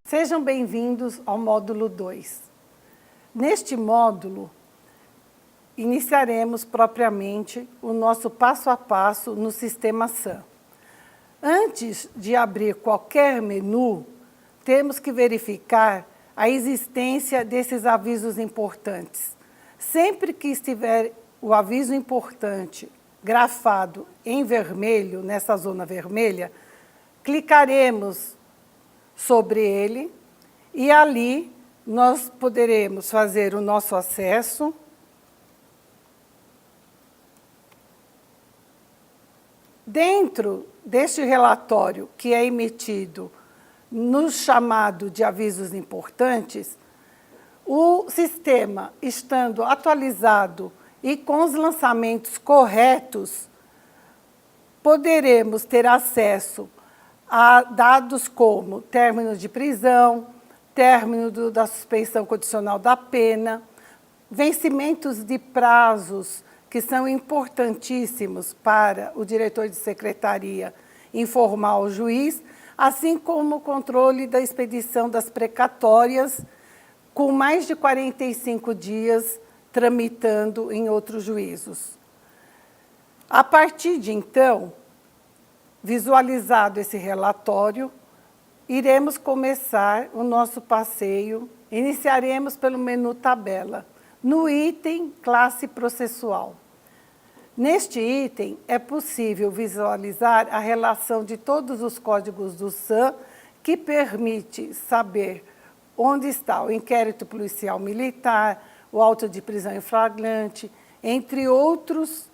Sejam bem-vindos ao módulo 2. Neste módulo, iniciaremos propriamente o nosso passo a passo no sistema SAM. Antes de abrir qualquer menu, temos que verificar a existência desses avisos importantes. Sempre que estiver o aviso importante grafado em vermelho, nessa zona vermelha, clicaremos sobre ele e ali nós poderemos fazer o nosso acesso. Dentro deste relatório que é emitido no chamado de avisos importantes, o sistema estando atualizado e com os lançamentos corretos, poderemos ter acesso a dados como término de prisão, término da suspensão condicional da pena, vencimentos de prazos que são importantíssimos para o diretor de secretaria informar ao juiz, assim como o controle da expedição das precatórias, com mais de 45 dias tramitando em outros juízos. A partir de então, visualizado esse relatório, iremos começar o nosso passeio. Iniciaremos pelo menu Tabela, no item Classe Processual. Neste item, é possível visualizar a relação de todos os códigos do SAM, que permite saber onde está o inquérito policial militar, o auto de prisão em flagrante, entre outros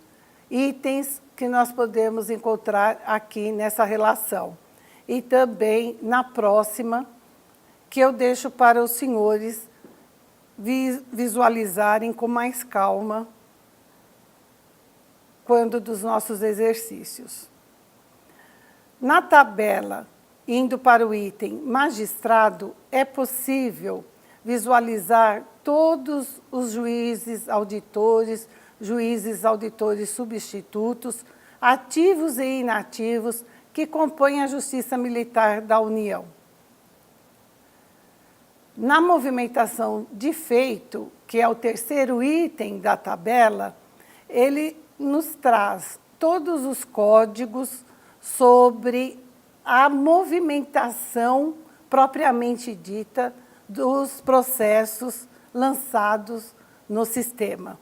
itens que nós podemos encontrar aqui nessa relação. E também na próxima, que eu deixo para os senhores visualizarem com mais calma quando dos nossos exercícios. Na tabela, indo para o item magistrado, é possível visualizar todos os juízes auditores substitutos, ativos e inativos, que compõem a Justiça Militar da União. Na movimentação de feito, que é o terceiro item da tabela, ele nos traz todos os códigos sobre a movimentação propriamente dita dos processos lançados no sistema.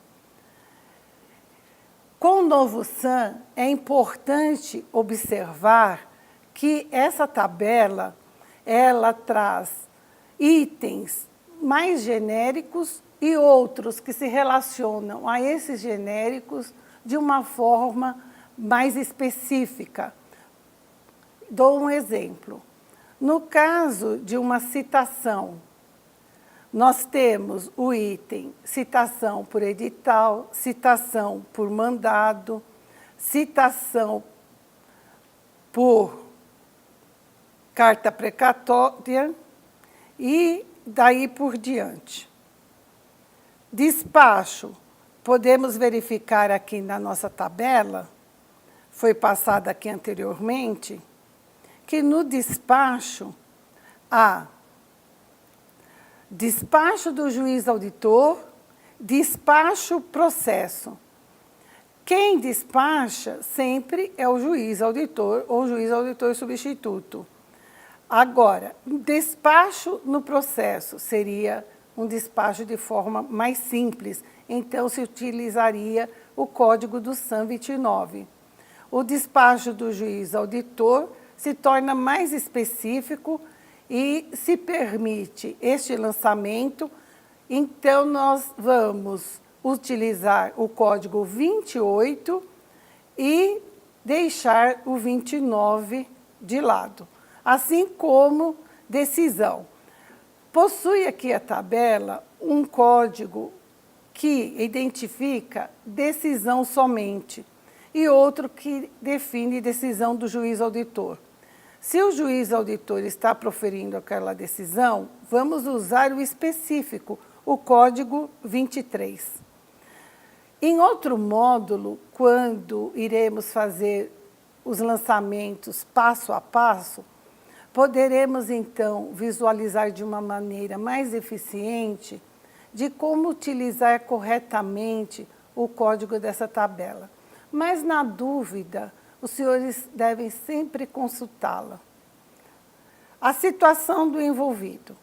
Com o novo SAM, é importante observar que essa tabela, ela traz itens mais genéricos e outros que se relacionam a esses genéricos de uma forma mais específica. Dou um exemplo. No caso de uma citação, nós temos o item citação por edital, citação por mandado, citação por carta precatória e daí por diante. Despacho, podemos verificar aqui na nossa tabela, foi passada aqui anteriormente, que no despacho há despacho do juiz auditor, despacho processo. Quem despacha sempre é o juiz auditor ou juiz auditor substituto. Agora, despacho no processo seria um despacho de forma mais simples, então se utilizaria o código do SAM 29. O despacho do juiz auditor se torna mais específico e se permite este lançamento, então nós vamos utilizar o código 28 e deixar o 29 de lado, assim como decisão. Possui aqui a tabela um código que identifica decisão somente e outro que define decisão do juiz auditor. Se o juiz auditor está proferindo aquela decisão, vamos usar o específico, o código 23. Em outro módulo, quando iremos fazer os lançamentos passo a passo, poderemos, então, visualizar de uma maneira mais eficiente de como utilizar corretamente o código dessa tabela. Mas, na dúvida, os senhores devem sempre consultá-la. A situação do envolvido.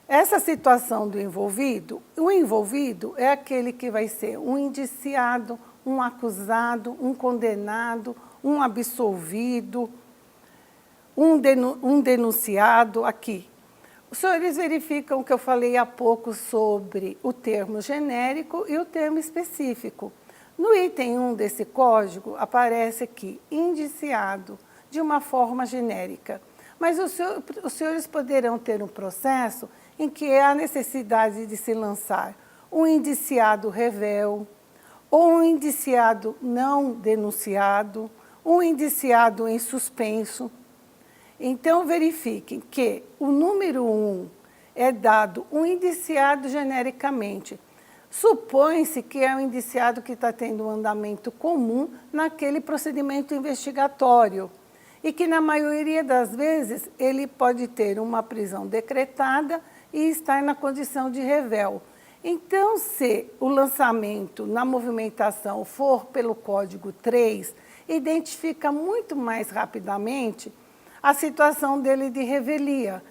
Essa situação do envolvido, o envolvido é aquele que vai ser um indiciado, um acusado, um condenado, um absolvido, um denunciado aqui. Os senhores verificam que eu falei há pouco sobre o termo genérico e o termo específico. No item 1 desse código, aparece aqui, indiciado, de uma forma genérica. Mas os senhores poderão ter um processo em que há necessidade de se lançar um indiciado revel, ou um indiciado não denunciado, um indiciado em suspenso. Então, verifiquem que o número 1 é dado um indiciado genericamente. Supõe-se que é um indiciado que está tendo um andamento comum naquele procedimento investigatório e que, na maioria das vezes, ele pode ter uma prisão decretada e estar na condição de revel. Então, se o lançamento na movimentação for pelo código 3, identifica muito mais rapidamente a situação dele de revelia.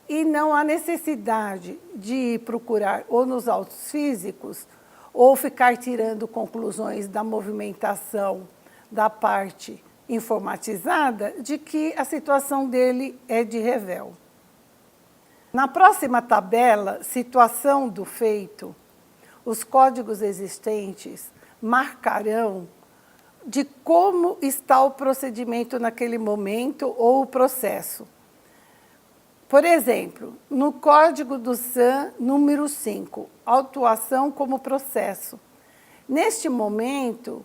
E não há necessidade de procurar ou nos autos físicos ou ficar tirando conclusões da movimentação da parte informatizada de que a situação dele é de revel. Na próxima tabela, situação do feito, os códigos existentes marcarão de como está o procedimento naquele momento ou o processo. Por exemplo, no Código do SAM, número 5, autuação como processo. Neste momento,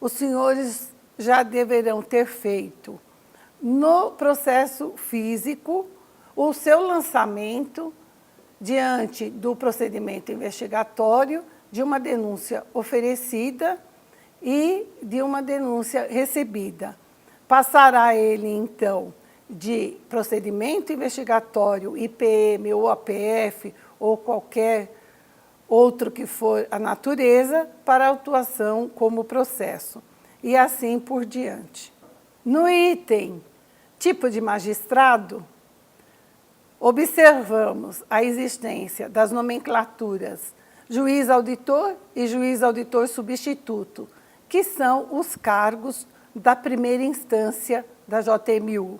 os senhores já deverão ter feito, no processo físico, o seu lançamento diante do procedimento investigatório de uma denúncia oferecida e de uma denúncia recebida. Passará ele, então, de procedimento investigatório, IPM ou APF, ou qualquer outro que for a natureza, para autuação como processo, e assim por diante. No item tipo de magistrado, observamos a existência das nomenclaturas juiz auditor e juiz auditor substituto, que são os cargos da primeira instância da JMU,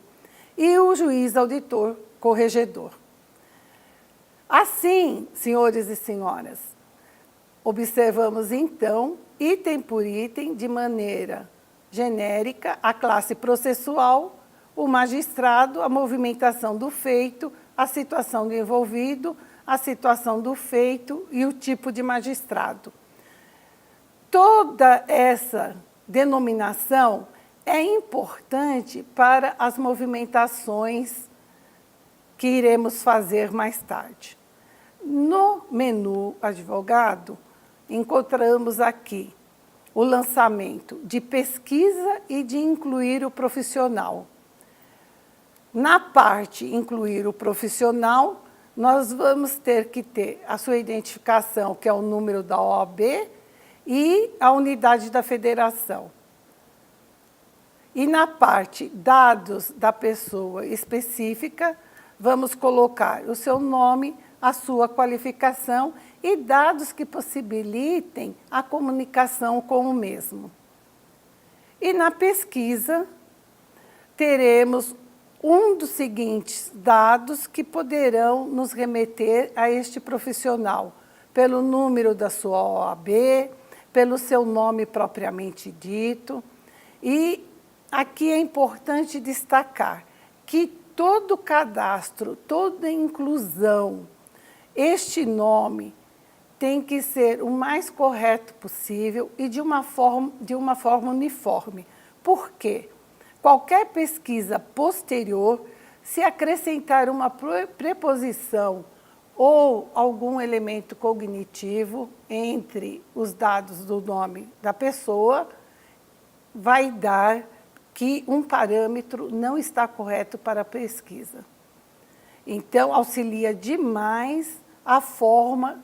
e o juiz auditor corregedor. Assim, senhores e senhoras, observamos então, item por item, de maneira genérica, a classe processual, o magistrado, a movimentação do feito, a situação do envolvido, a situação do feito e o tipo de magistrado. Toda essa denominação é importante para as movimentações que iremos fazer mais tarde. No menu advogado, encontramos aqui o lançamento de pesquisa e de incluir o profissional. Na parte incluir o profissional, nós vamos ter que ter a sua identificação, que é o número da OAB, e a unidade da federação. E na parte dados da pessoa específica, vamos colocar o seu nome, a sua qualificação e dados que possibilitem a comunicação com o mesmo. E na pesquisa, teremos um dos seguintes dados que poderão nos remeter a este profissional, pelo número da sua OAB, pelo seu nome propriamente dito. E aqui é importante destacar que todo cadastro, toda inclusão, este nome tem que ser o mais correto possível e de uma forma uniforme. Por quê? Qualquer pesquisa posterior, se acrescentar uma preposição ou algum elemento cognitivo entre os dados do nome da pessoa, vai dar que um parâmetro não está correto para a pesquisa. Então, auxilia demais a forma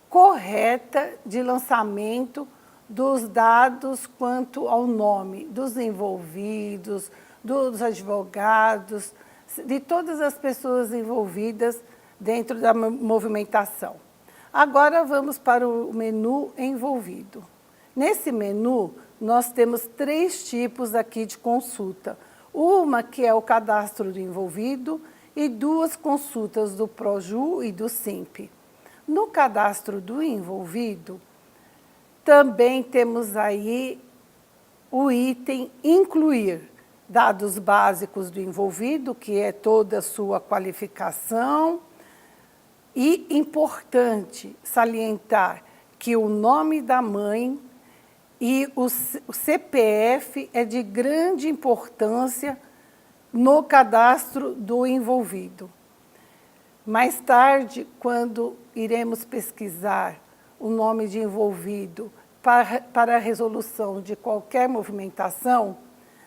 correta de lançamento dos dados quanto ao nome dos envolvidos, dos advogados, de todas as pessoas envolvidas dentro da movimentação. Agora vamos para o menu envolvido. Nesse menu, nós temos 3 tipos aqui de consulta. Uma que é o cadastro do envolvido e 2 consultas do Proju e do SIMP. No cadastro do envolvido, também temos aí o item incluir dados básicos do envolvido, que é toda a sua qualificação, e importante salientar que o nome da mãe e o CPF é de grande importância no cadastro do envolvido. Mais tarde, quando iremos pesquisar o nome de envolvido para a resolução de qualquer movimentação,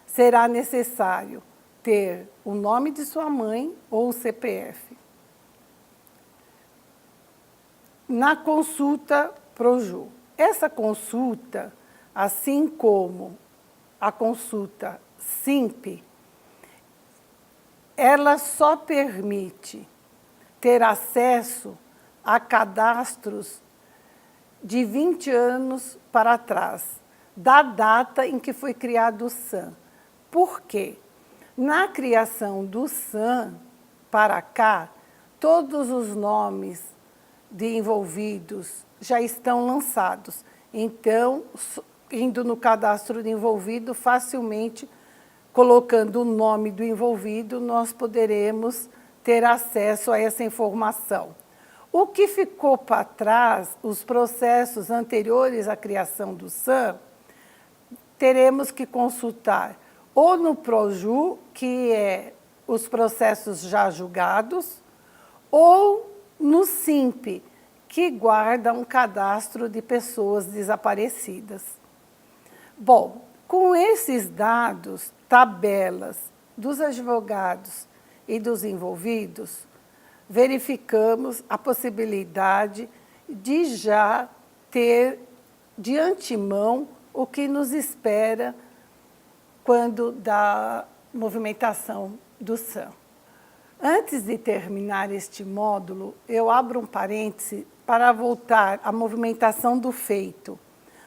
será necessário ter o nome de sua mãe ou o CPF. Na consulta Proju. Essa consulta, assim como a consulta SIMP, ela só permite ter acesso a cadastros de 20 anos para trás, da data em que foi criado o SAM. Por quê? Na criação do SAM para cá, todos os nomes de envolvidos já estão lançados. Então, indo no cadastro de envolvido, facilmente, colocando o nome do envolvido, nós poderemos ter acesso a essa informação. O que ficou para trás, os processos anteriores à criação do SAM, teremos que consultar ou no Proju, que é os processos já julgados, ou no SIMP, que guarda um cadastro de pessoas desaparecidas. Bom, com esses dados, tabelas dos advogados e dos envolvidos, verificamos a possibilidade de já ter de antemão o que nos espera quando da movimentação do SAM. Antes de terminar este módulo, eu abro um parêntese para voltar à movimentação do feito,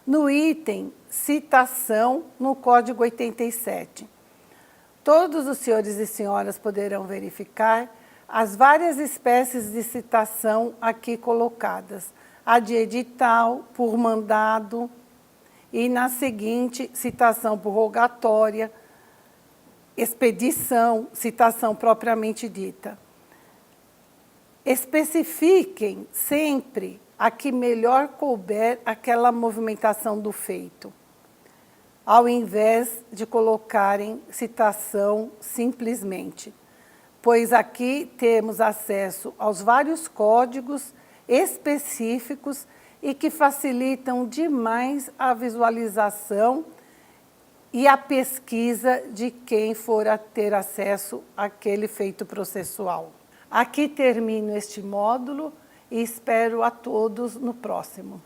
no item citação no Código 87. Todos os senhores e senhoras poderão verificar as várias espécies de citação aqui colocadas. A de edital, por mandado, e na seguinte, citação por rogatória, expedição, citação propriamente dita. Especifiquem sempre a que melhor couber aquela movimentação do feito, ao invés de colocarem citação simplesmente, pois aqui temos acesso aos vários códigos específicos e que facilitam demais a visualização e a pesquisa de quem for a ter acesso àquele feito processual. Aqui termino este módulo e espero a todos no próximo.